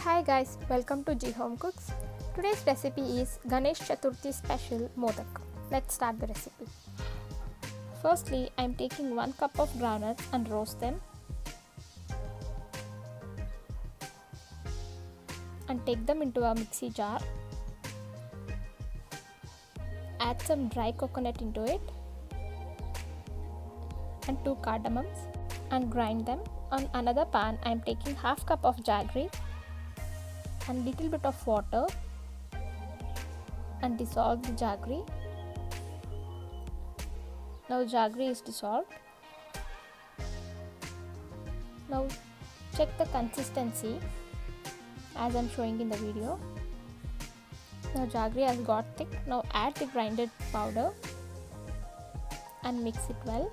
Hi guys, welcome to G Home Cooks. Today's recipe is Ganesh Chaturthi special Modak. Let's start the recipe. Firstly, I am taking 1 cup of groundnuts and roast them. And take them into a mixie jar. Add some dry coconut into it. And 2 cardamoms. And grind them. On another pan, I am taking half cup of jaggery. And little bit of water and dissolve the jaggery. Now jaggery is dissolved. Now check the consistency as I am showing in the video. Now jaggery has got thick. Now add the grinded powder and mix it well.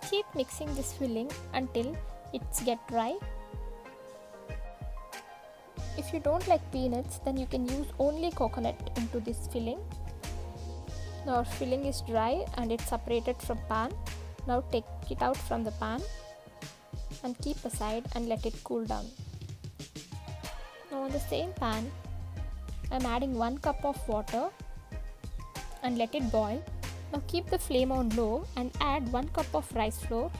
Keep mixing this filling until it's get dry. If you don't like peanuts, then you can use only coconut into this filling. Now our filling is dry and it's separated from pan. Now take it out from the pan and keep aside and let it cool down. Now on the same pan, I am adding 1 cup of water and let it boil. Now keep the flame on low and add 1 cup of rice flour.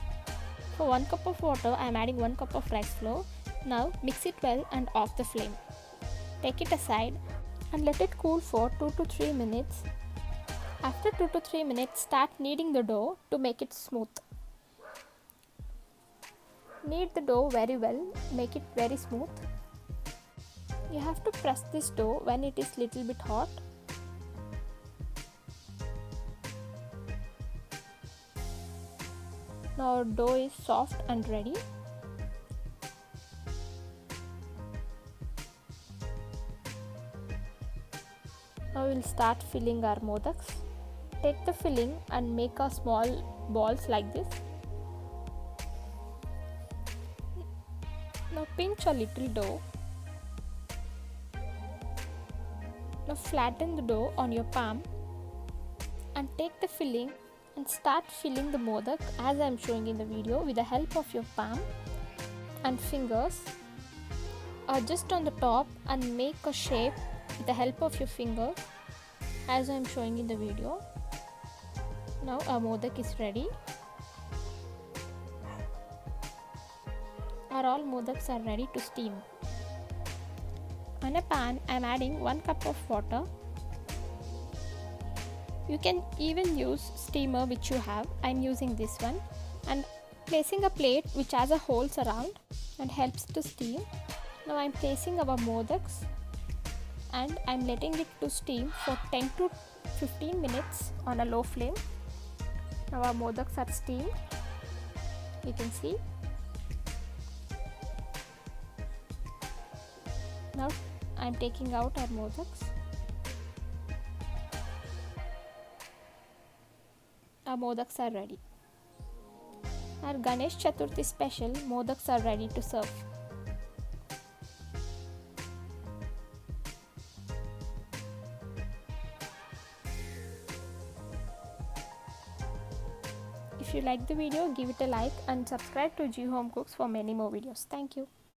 For 1 cup of water, I am adding 1 cup of rice flour. Now mix it well and off the flame. Take it aside and let it cool for 2 to 3 minutes. After 2 to 3 minutes, start kneading the dough to make it smooth. Knead the dough very well, make it very smooth. You have to press this dough when it is little bit hot. Now our dough is soft and ready. Now we will start filling our modaks. Take the filling and make a small balls like this. Now pinch a little dough. Now flatten the dough on your palm and take the filling and start filling the modak as I am showing in the video with the help of your palm and fingers. Just on the top and make a shape with the help of your finger as I am showing in the video. Now our modak is ready. All modaks are ready to steam. On a pan, I am adding 1 cup of water. You can even use steamer which you have. I am using this one and placing a plate which has a holes around and helps to steam. Now I am placing our modaks and I am letting it to steam for 10 to 15 minutes on a low flame. Now our modaks are steamed. You can see. Now I am taking out our modaks. Our modaks are ready. Our Ganesh Chaturthi special modaks are ready to serve. If you like the video, give it a like and subscribe to G Home Cooks for many more videos. Thank you.